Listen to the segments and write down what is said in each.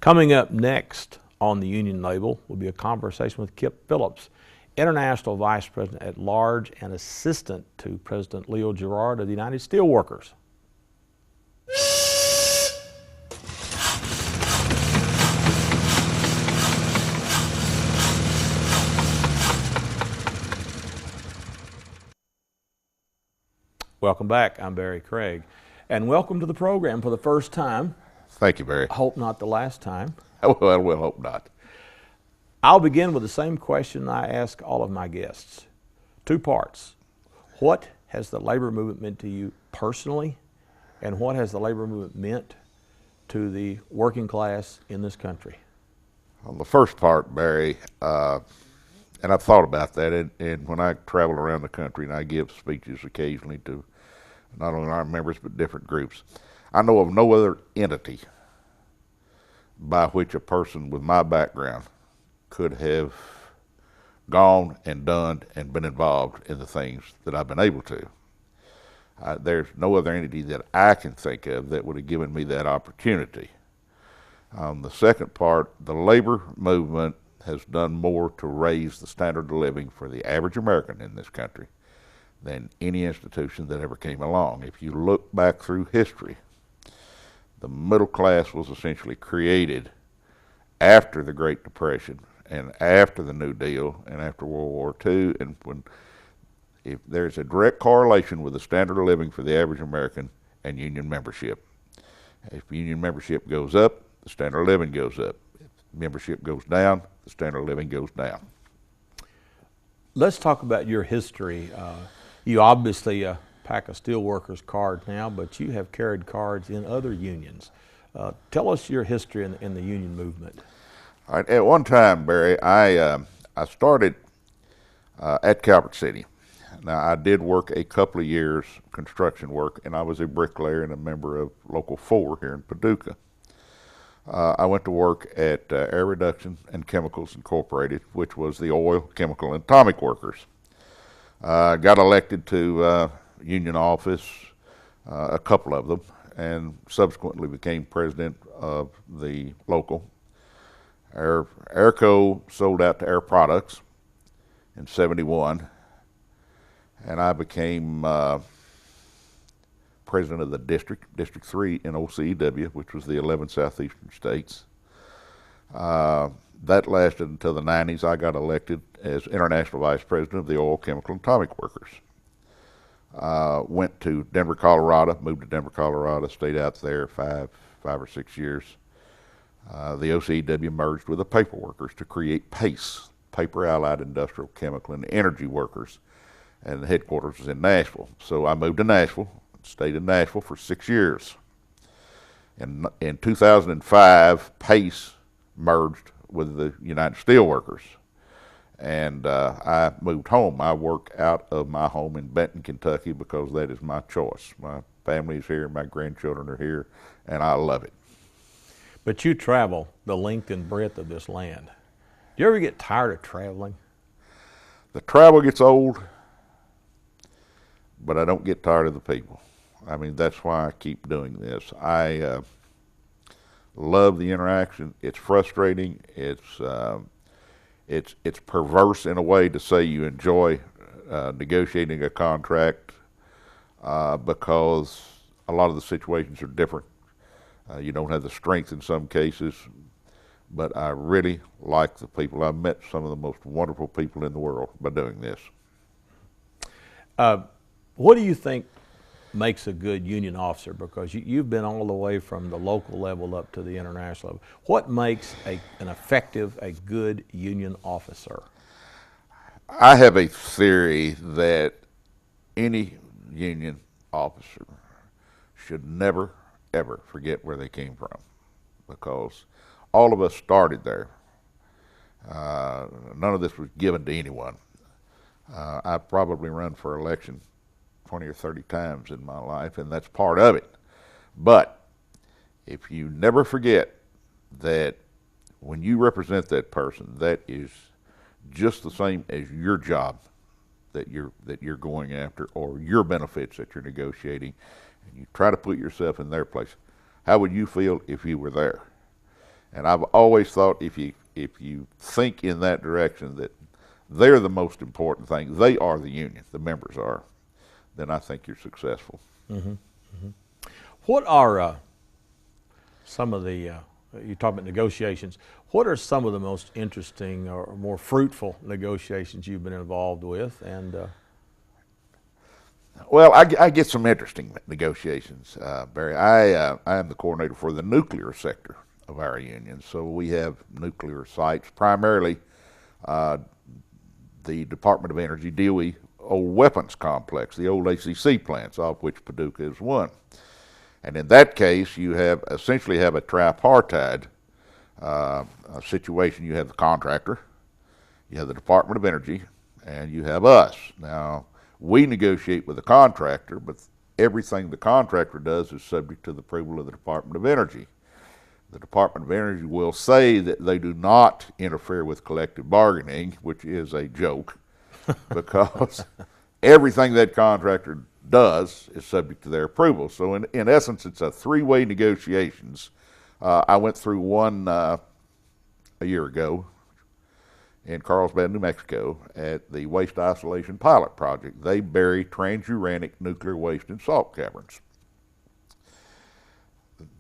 Coming up next on the Union Label will be a conversation with Kip Phillips, International Vice President at Large and Assistant to President Leo Gerard of the United Steelworkers. Welcome back. I'm Barry Craig. And welcome to the program for the first time. Thank you, Barry. I hope not the last time. Well, we'll hope not. I'll begin with the same question I ask all of my guests. Two parts. What has the labor movement meant to you personally, and what has the labor movement meant to the working class in this country? On the first part, Barry, and I've thought about that, and when I travel around the country and I give speeches occasionally to not only our members but different groups, I know of no other entity by which a person with my background could have gone and done and been involved in the things that I've been able to. There's no other entity that I can think of that would have given me that opportunity. The second part, the labor movement has done more to raise the standard of living for the average American in this country than any institution that ever came along. If you look back through history, the middle class was essentially created after the Great Depression and after the New Deal and after World War II. And if there's a direct correlation with the standard of living for the average American and union membership. If union membership goes up, the standard of living goes up. If membership goes down, the standard of living goes down. Let's talk about your history. You obviously pack a Steelworkers card now, but you have carried cards in other unions. Tell us your history in the union movement. All right, at one time, Barry, I started at Calvert City. Now, I did work a couple of years construction work, and I was a bricklayer and a member of Local 4 here in Paducah. I went to work at Air Reduction and Chemicals Incorporated, which was the oil, chemical, and atomic workers. Got elected to union office, a couple of them, and subsequently became president of the local. Airco sold out to Air Products in '71, and I became president of the District 3 in OCEW, which was the 11 southeastern states. That lasted until the '90s. I got elected as International Vice President of the Oil, Chemical, and Atomic Workers. Went to Denver, Colorado, moved to Denver, Colorado, stayed out there five or 6 years. The OCEW merged with the paper workers to create PACE, Paper Allied Industrial, Chemical, and Energy Workers, and the headquarters was in Nashville. So I moved to Nashville, stayed in Nashville for 6 years. In 2005, PACE merged with the United Steelworkers, and I moved home. I work out of my home in Benton, Kentucky, because that is my choice. My family is here, my grandchildren are here, and I love it. But you travel the length and breadth of this land. Do you ever get tired of traveling? The travel gets old, but I don't get tired of the people. I mean, that's why I keep doing this. I love the interaction. It's frustrating. It's perverse in a way to say you enjoy negotiating a contract because a lot of the situations are different. You don't have the strength in some cases, but I really like the people. I've met some of the most wonderful people in the world by doing this. What do you think makes a good union officer? Because you've been all the way from the local level up to the international level. What makes an effective, a good union officer? I have a theory that any union officer should never, ever forget where they came from, because all of us started there. None of this was given to anyone. I've probably run for election 20 or 30 times in my life, and that's part of it. But if you never forget that when you represent that person, that is just the same as your job that you're going after, or your benefits that you're negotiating, and you try to put yourself in their place. How would you feel if you were there? And I've always thought if you think in that direction that they're the most important thing, they are the union, the members are, then I think you're successful. Mm-hmm. Mm-hmm. What are some of the, you talk about negotiations, what are some of the most interesting or more fruitful negotiations you've been involved with? And well, I get some interesting negotiations, Barry. I am the coordinator for the nuclear sector of our union, so we have nuclear sites, primarily the Department of Energy, DOE, old weapons complex, the old ACC plants, of which Paducah is one. And in that case, you have essentially have a tripartite situation. You have the contractor, you have the Department of Energy, and you have us. Now, we negotiate with the contractor, but everything the contractor does is subject to the approval of the Department of Energy. The Department of Energy will say that they do not interfere with collective bargaining, which is a joke, because everything that contractor does is subject to their approval. So in essence, it's a three-way negotiations. I went through one a year ago in Carlsbad, New Mexico, at the Waste Isolation Pilot Project. They bury transuranic nuclear waste in salt caverns.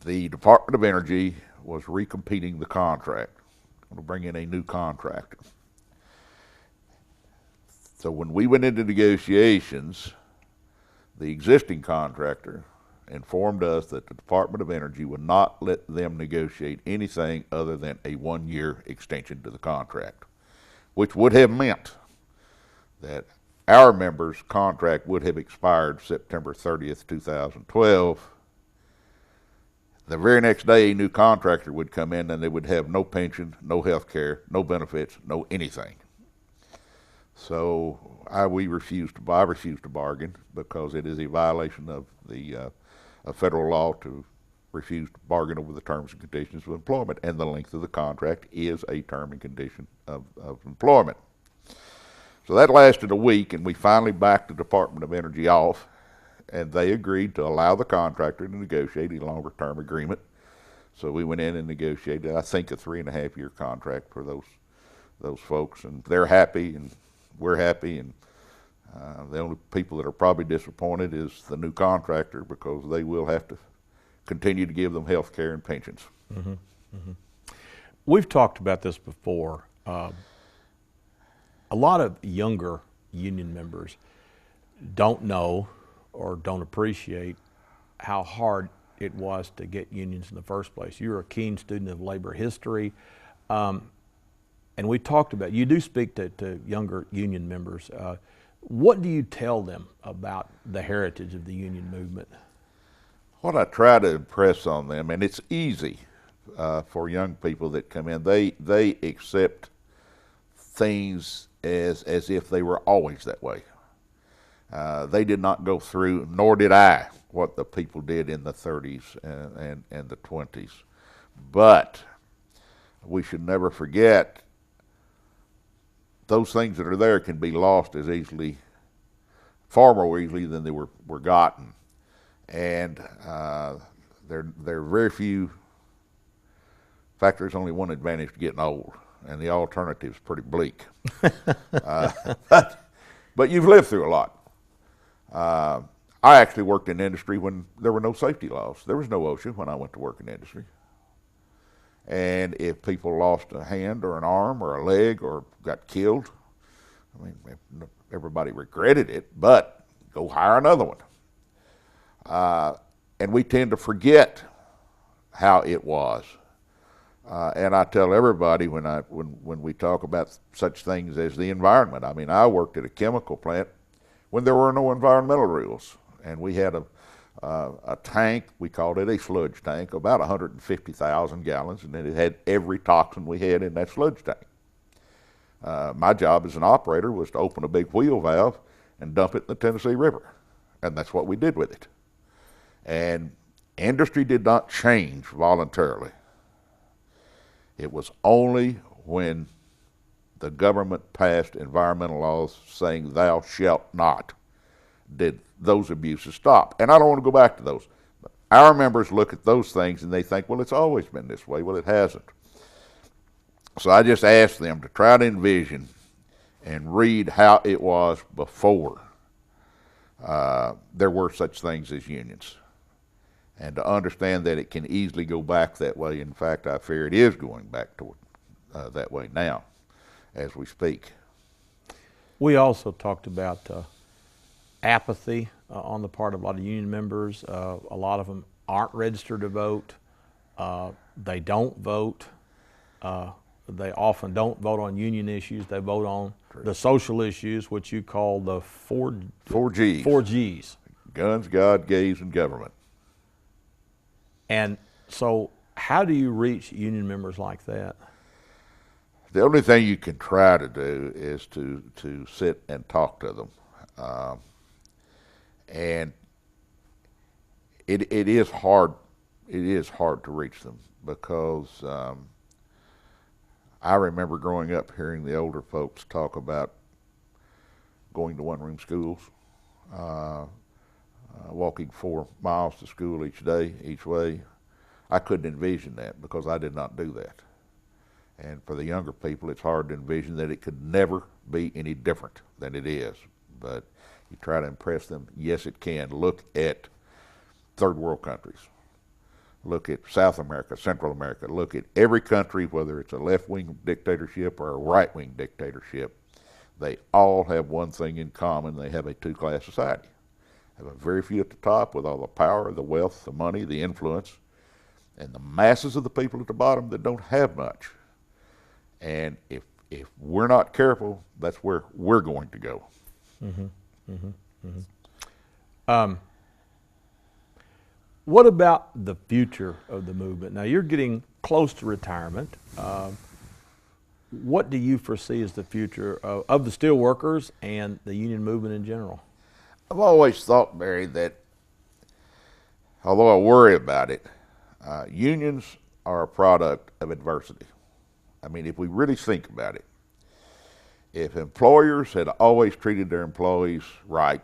The Department of Energy was recompeting the contract, going to bring in a new contractor. So when we went into negotiations, the existing contractor informed us that the Department of Energy would not let them negotiate anything other than a one-year extension to the contract, which would have meant that our members' contract would have expired September 30th, 2012. The very next day, a new contractor would come in and they would have no pension, no health care, no benefits, no anything. So I refused to bargain because it is a violation of the of federal law to refuse to bargain over the terms and conditions of employment, and the length of the contract is a term and condition of employment. So that lasted a week, and we finally backed the Department of Energy off, and they agreed to allow the contractor to negotiate a longer term agreement. So we went in and negotiated, I think, a 3.5-year contract for those folks, and they're happy, and we're happy, and the only people that are probably disappointed is the new contractor, because they will have to continue to give them health care and pensions. Mm-hmm. Mm-hmm. We've talked about this before. A lot of younger union members don't know or don't appreciate how hard it was to get unions in the first place. You're a keen student of labor history. And we talked about, you do speak to younger union members. What do you tell them about the heritage of the union movement? What I try to impress on them, and it's easy for young people that come in, they accept things as if they were always that way. They did not go through, nor did I, what the people did in the 30s and the 20s. But we should never forget those things that are there can be lost as easily, far more easily than they were gotten. And there are very few, in fact, there's only one advantage to getting old, and the alternative's pretty bleak. But you've lived through a lot. I actually worked in industry when there were no safety laws. There was no OSHA when I went to work in industry. And if people lost a hand or an arm or a leg or got killed, I mean, everybody regretted it, but go hire another one. And we tend to forget how it was. And I tell everybody when we talk about such things as the environment. I mean, I worked at a chemical plant when there were no environmental rules, and we had a tank, we called it a sludge tank, about 150,000 gallons, and then it had every toxin we had in that sludge tank. My job as an operator was to open a big wheel valve and dump it in the Tennessee River, and that's what we did with it. And industry did not change voluntarily. It was only when the government passed environmental laws saying thou shalt not did those abuses stop. And I don't want to go back to those. Our members look at those things and they think, well, it's always been this way. Well, it hasn't. So I just asked them to try to envision and read how it was before there were such things as unions, and to understand that it can easily go back that way. In fact, I fear it is going back toward that way now as we speak. We also talked about apathy on the part of a lot of union members. A lot of them aren't registered to vote. They don't vote. They often don't vote on union issues. They vote on the social issues, which you call the four G's. 4Gs. Guns, God, gays, and government. And so how do you reach union members like that? The only thing you can try to do is to sit and talk to them. And it is hard. It is hard to reach them because I remember growing up hearing the older folks talk about going to one-room schools, walking 4 miles to school each day, each way. I couldn't envision that because I did not do that. And for the younger people, it's hard to envision that it could never be any different than it is. But you try to impress them, yes, it can. Look at third world countries. Look at South America, Central America. Look at every country, whether it's a left-wing dictatorship or a right-wing dictatorship. They all have one thing in common. They have a two-class society. They have a very few at the top with all the power, the wealth, the money, the influence, and the masses of the people at the bottom that don't have much. And if we're not careful, that's where we're going to go. Mm-hmm. Mm-hmm. Mm-hmm. What about the future of the movement? Now, you're getting close to retirement. What do you foresee as the future of the steelworkers and the union movement in general? I've always thought, Barry, that although I worry about it, unions are a product of adversity. I mean, if we really think about it, if employers had always treated their employees right,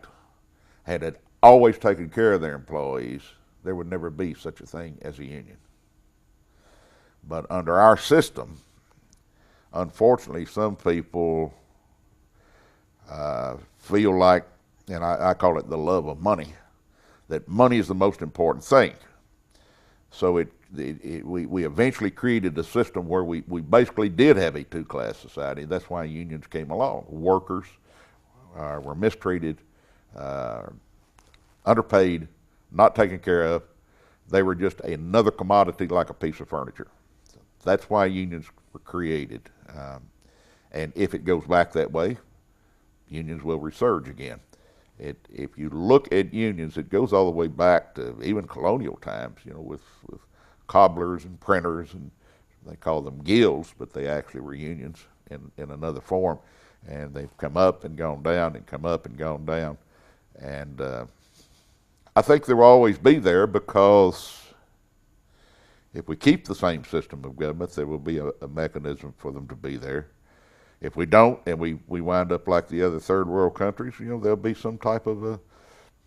had always taken care of their employees, there would never be such a thing as a union. But under our system, unfortunately, some people feel like, and I call it the love of money, that money is the most important thing. So we eventually created a system where we basically did have a two-class society. That's why unions came along. Workers were mistreated, underpaid, not taken care of. They were just another commodity like a piece of furniture. So that's why unions were created. And if it goes back that way, unions will resurge again. If you look at unions, it goes all the way back to even colonial times, you know, with cobblers and printers, and they call them guilds, but they actually were unions in another form. And they've come up and gone down and come up and gone down. And I think there will always be there because if we keep the same system of government, there will be a mechanism for them to be there. If we don't, and we wind up like the other third world countries, you know, there'll be some type of a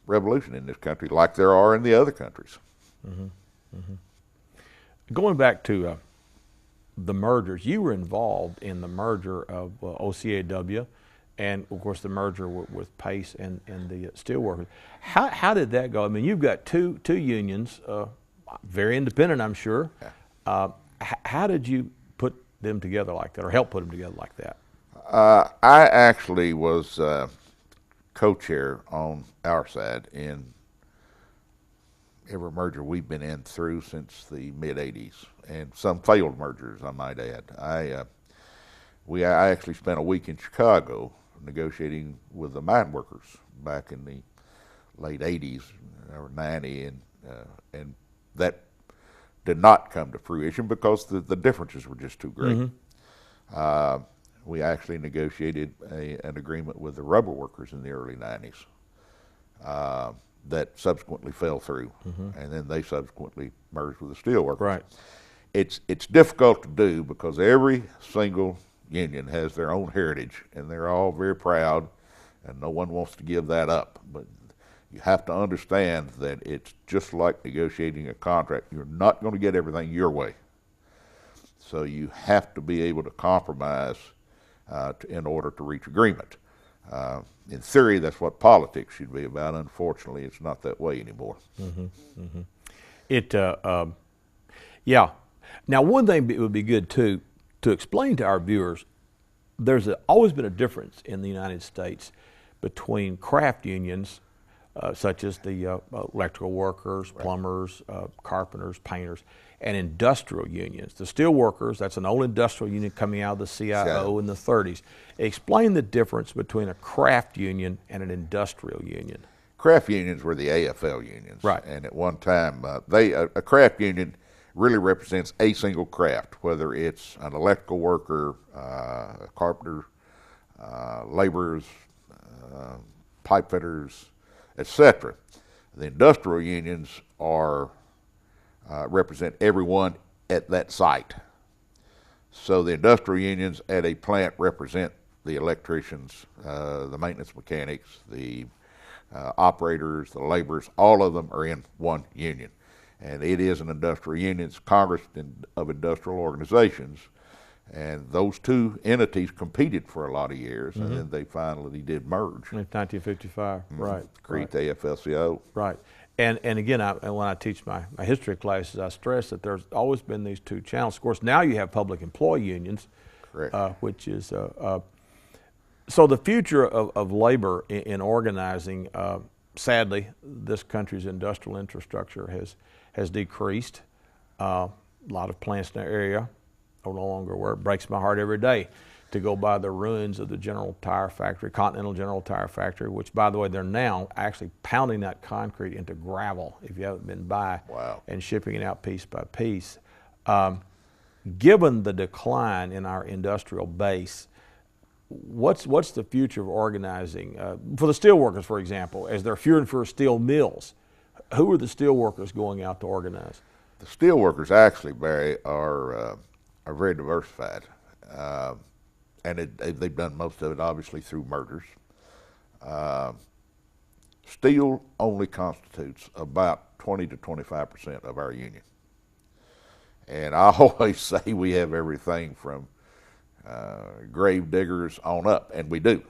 revolution in this country like there are in the other countries. Mm-hmm. Mm-hmm. Going back to the mergers, you were involved in the merger of OCAW and, of course, the merger with Pace and the Steelworkers. How did that go? I mean, you've got two unions, very independent, I'm sure. Yeah. How did you put them together like that, or help put them together like that? I actually was co-chair on our side in every merger we've been in through since the mid-'80s, and some failed mergers, I might add. I actually spent a week in Chicago negotiating with the mine workers back in the late '80s or '90, and that did not come to fruition because the differences were just too great. Mm-hmm. We actually negotiated an agreement with the rubber workers in the early '90s that subsequently fell through, mm-hmm. and then they subsequently merged with the steelworkers. Right. It's difficult to do because every single union has their own heritage, and they're all very proud, and no one wants to give that up. But you have to understand that it's just like negotiating a contract. You're not going to get everything your way. So you have to be able to compromise in order to reach agreement. In theory, that's what politics should be about. Unfortunately, it's not that way anymore. It, yeah. Now, one thing it would be good to explain to our viewers, there's always been a difference in the United States between craft unions, such as the electrical workers, plumbers, carpenters, painters, and industrial unions. The steelworkers, that's an old industrial union coming out of the CIO in the 30s. Explain the difference between a craft union and an industrial union. Craft unions were the AFL unions. Right. And at one time, a craft union really represents a single craft, whether it's an electrical worker, a carpenter, laborers, pipe fitters, etc. The industrial unions represent everyone at that site. So the industrial unions at a plant represent the electricians, the maintenance mechanics, the operators, the laborers. All of them are in one union. And it is an industrial union. It's Congress of Industrial Organizations. And those two entities competed for a lot of years, and then they finally did merge. In 1955, right. Create the AFL-CIO. Right. And again, when I teach my history classes, I stress that there's always been these two channels. Of course, now you have public employee unions, which is, so the future of labor in organizing, sadly, this country's industrial infrastructure has decreased. A lot of plants in the area are no longer where. It breaks my heart every day to go by the ruins of the General Tire Factory, Continental General Tire Factory, which, by the way, they're now actually pounding that concrete into gravel, if you haven't been by, and shipping it out piece by piece. Given the decline in our industrial base, what's the future of organizing? For the steelworkers, for example, as there are fewer and fewer steel mills, who are the steelworkers going out to organize? The steelworkers actually, Barry, are very diversified. And they've done most of it, obviously, through mergers. Steel only constitutes about 20 to 25% of our union. And I always say we have everything from grave diggers on up, and we do.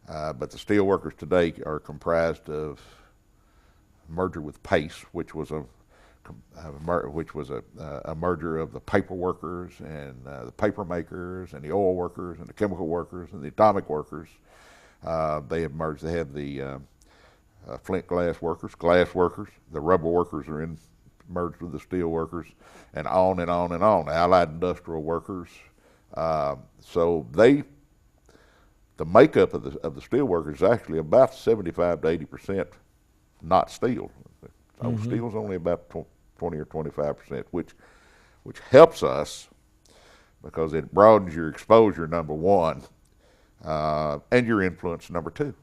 But the steelworkers today are comprised of a merger with Pace, which was a merger of the paper workers and the paper makers and the oil workers and the chemical workers and the atomic workers. They have merged. They have the flint glass workers, the rubber workers are merged with the steel workers, and on and on and on. Allied industrial workers. So the makeup of the steel workers is actually about 75 to 80% not steel. Steel is only about 20 or 25%, which helps us because it broadens your exposure, number one, and your influence, number two.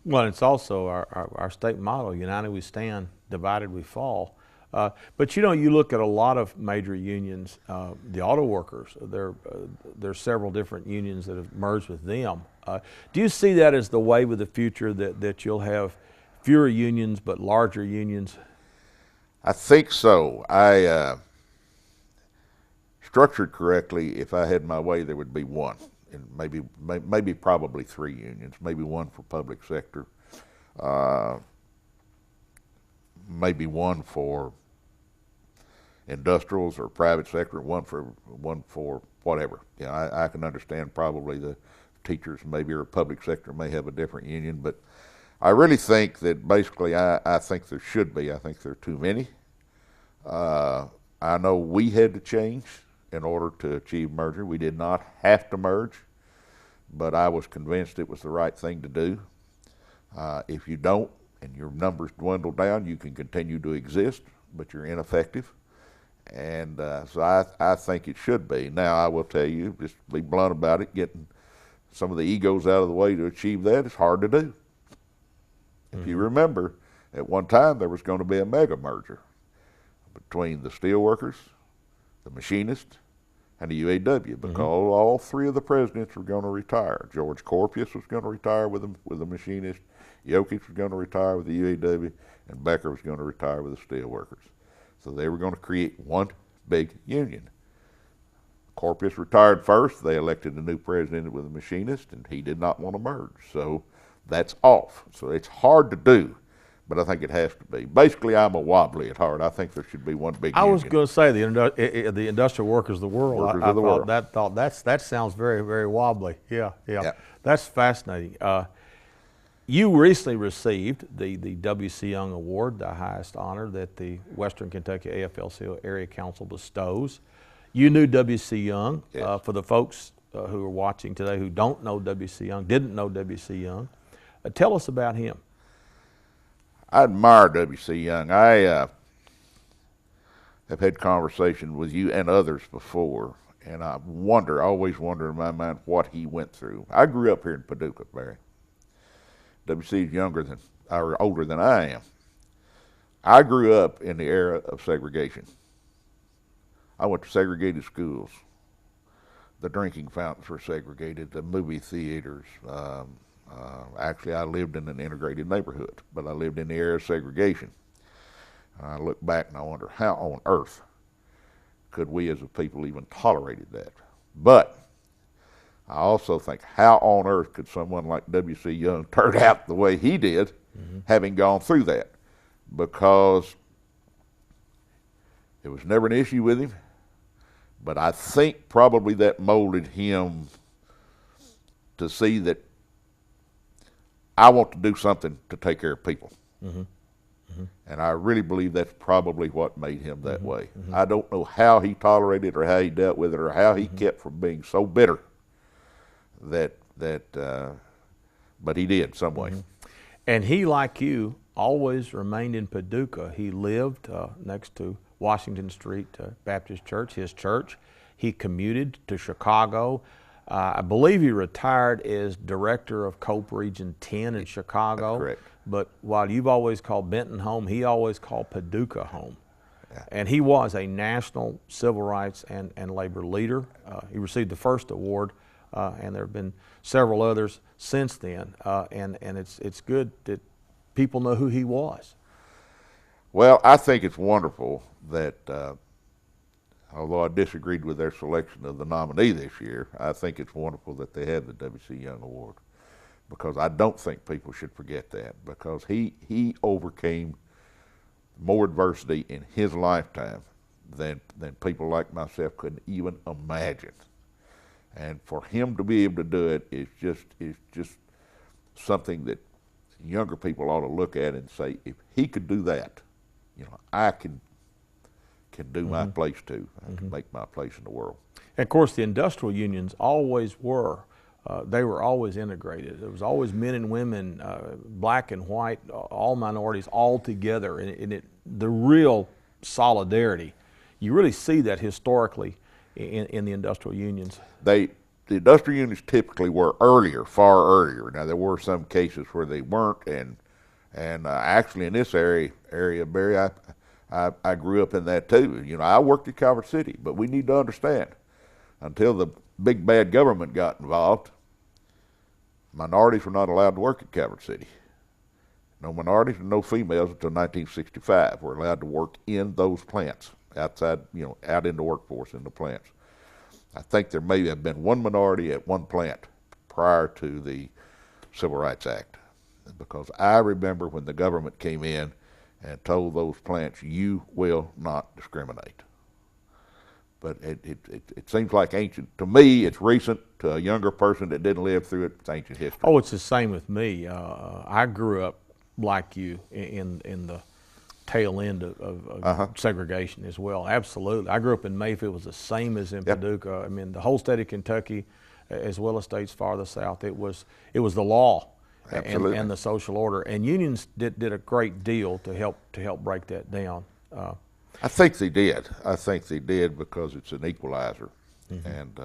Well, it's also our state motto: united we stand, divided we fall. But you know, you look at a lot of major unions, the auto workers, there's several different unions that have merged with them. Do you see that as the way with the future, that you'll have fewer unions but larger unions? I think so. Structured correctly, if I had my way, there would be one, and maybe probably three unions, maybe one for public sector, maybe one for industrials or private sector, one for whatever. You know, I can understand probably the teachers maybe or public sector may have a different union, but I really think that basically I think there should be. I think there are too many. I know we had to change in order to achieve merger. We did not have to merge, but I was convinced it was the right thing to do. If you don't and your numbers dwindle down, you can continue to exist, but you're ineffective. And so I think it should be. Now, I will tell you, just be blunt about it, getting some of the egos out of the way to achieve that is hard to do. If you remember, at one time there was going to be a mega merger between the steelworkers, the machinists, and the UAW, because all three of the presidents were going to retire. George Corpius was going to retire with the machinist, Jokic was going to retire with the UAW, and Becker was going to retire with the steelworkers. So they were going to create one big union. Corpus retired first. They elected a new president with a machinist, and he did not want to merge. So that's off. So it's hard to do, but I think it has to be. Basically, I'm a wobbly at heart. I think there should be one big I union. was going to say the industrial workers of the world. Workers of the world. That sounds very, very wobbly. Yeah. Yeah. That's fascinating. You recently received the W.C. Young Award, the highest honor that the Western Kentucky AFL-CIO Area Council bestows. You knew W.C. Young. Yes. For the folks who are watching today who don't know W.C. Young, didn't know W.C. Young, tell us about him. I admire W.C. Young. I have had conversations with you and others before, and I always wonder in my mind what he went through. I grew up here in Paducah, Barry. W.C. is older than I am. I grew up in the era of segregation. I went to segregated schools. The drinking fountains were segregated, the movie theaters. Actually, I lived in an integrated neighborhood, but I lived in the era of segregation. I look back and I wonder how on earth could we as a people even tolerated that? But I also think how on earth could someone like W.C. Young turn out the way he did, having gone through that? Because it was never an issue with him. But I think probably that molded him to see that I want to do something to take care of people. And I really believe that's probably what made him that way. I don't know how he tolerated it or how he dealt with it or how he kept from being so bitter but he did some way. And he, like you, always remained in Paducah. He lived next to Washington Street Baptist Church, his church. He commuted to Chicago. I believe he retired as director of Cope Region 10 in Chicago. That's correct. But while you've always called Benton home, he always called Paducah home. Yeah. And he was a national civil rights and labor leader. He received the first award, and there have been several others since then. And it's good that people know who he was. Well, I think it's wonderful that, although I disagreed with their selection of the nominee this year, I think it's wonderful that they had the W.C. Young Award, because I don't think people should forget that, because he overcame more adversity in his lifetime than people like myself could even imagine. And for him to be able to do it is just something that younger people ought to look at and say, if he could do that, I can do my place too. I can make my place in the world. And of course, the industrial unions always were. They were always integrated. There was always men and women, black and white, all minorities, all together. And the real solidarity, you really see that historically in the industrial unions. The industrial unions typically were far earlier. Now, there were some cases where they weren't, and actually in this area, Barry, I grew up in that too. I worked at Calvert City, but we need to understand, until the big bad government got involved, minorities were not allowed to work at Calvert City. No minorities and no females until 1965 were allowed to work in those plants, outside, out in the workforce in the plants. I think there may have been one minority at one plant prior to the Civil Rights Act, because I remember when the government came in and told those plants, you will not discriminate. But it seems like ancient. To me, it's recent. To a younger person that didn't live through it, it's ancient history. Oh, it's the same with me. I grew up like you in the tail end of segregation as well. Absolutely. I grew up in Mayfield. It was the same as in Paducah. I mean, the whole state of Kentucky, as well as states farther south, it was the law and the social order. And unions did a great deal to help break that down. I think they did. I think they did because it's an equalizer. And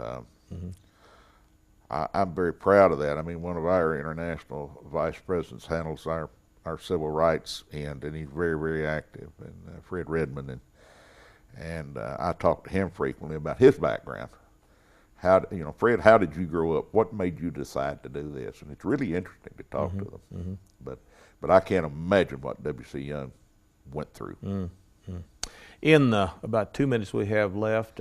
I'm very proud of that. I mean, one of our international vice presidents handles our civil rights end, and he's very, very active, and Fred Redmond, and I talk to him frequently about his background. Fred, how did you grow up? What made you decide to do this? And it's really interesting to talk to them. But I can't imagine what W.C. Young went through. In about 2 minutes we have left,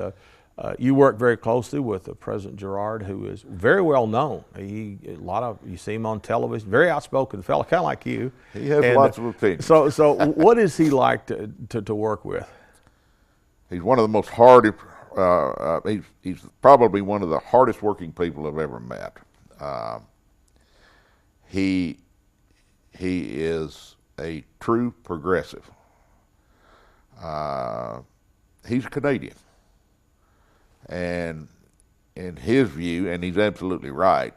You work very closely with President Gerard, who is very well known. You see him on television, very outspoken fellow, kind of like you. He has lots of opinions. So what is he like to work with? He's one of the most hard. He's probably one of the hardest working people I've ever met. He is a true progressive. He's Canadian, and in his view, and he's absolutely right,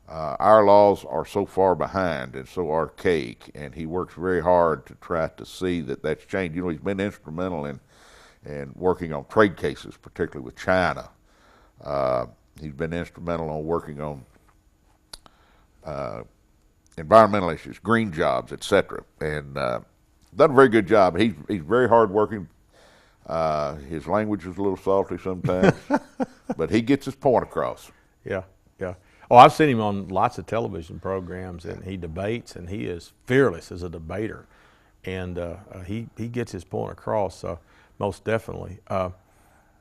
our laws are so far behind and so archaic, and he works very hard to try to see that that's changed. You know, he's been instrumental in working on trade cases, particularly with China. He's been instrumental on working on environmental issues, green jobs, etc., and done a very good job. He's very hardworking. His language is a little salty sometimes, but he gets his point across. Yeah, yeah. Oh, I've seen him on lots of television programs, and he debates, and he is fearless as a debater, and he gets his point across, most definitely.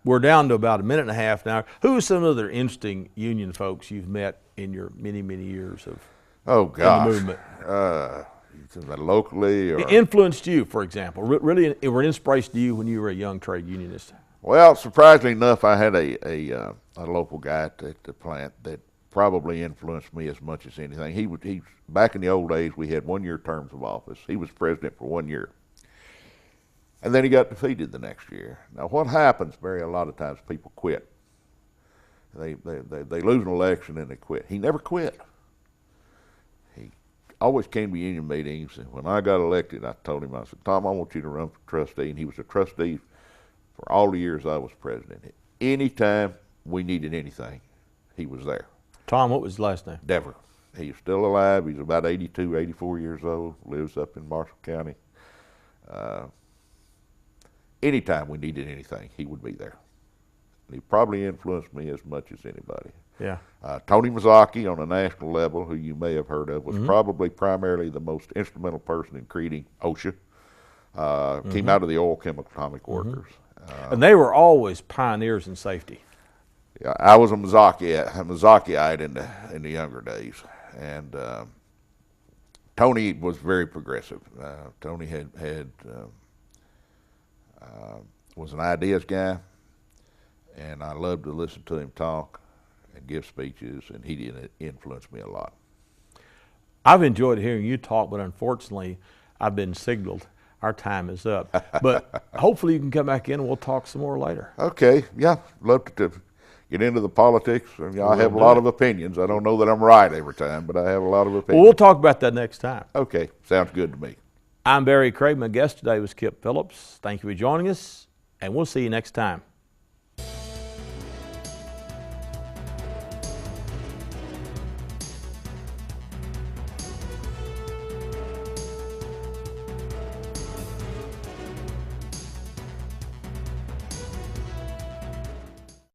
We're down to about a minute and a half now. Who are some other interesting union folks you've met in your many, many years of in the movement? Locally, or influenced you, for example, really were an inspiration to you when you were a young trade unionist? Well, surprisingly enough, I had a local guy at the plant that probably influenced me as much as anything. He back in the old days, we had 1-year terms of office. He was president for 1 year, and then he got defeated the next year. Now, what happens, Barry? A lot of times people quit. They lose an election and they quit. He never quit. Always came to union meetings, and when I got elected, I told him, I said, Tom, I want you to run for trustee, and he was a trustee for all the years I was president. Anytime we needed anything, he was there. Tom, what was his last name? Dever. He's still alive. He's about 82, 84 years old, lives up in Marshall County. Anytime we needed anything, he would be there. And he probably influenced me as much as anybody. Yeah. Tony Mazzocchi, on a national level, who you may have heard of, was probably primarily the most instrumental person in creating OSHA. Came out of the Oil Chemical Atomic Workers. And they were always pioneers in safety. Yeah, I was a Mazzocchiite in the younger days, and Tony was very progressive. Tony was an ideas guy, and I loved to listen to him talk and give speeches, and he did influence me a lot. I've enjoyed hearing you talk, but unfortunately, I've been signaled our time is up. But hopefully you can come back in and we'll talk some more later. Okay, yeah, love to get into the politics. I have a lot of opinions. I don't know that I'm right every time, but I have a lot of opinions. Well, we'll talk about that next time. Okay, sounds good to me. I'm Barry Craig. My guest today was Kip Phillips. Thank you for joining us, and we'll see you next time.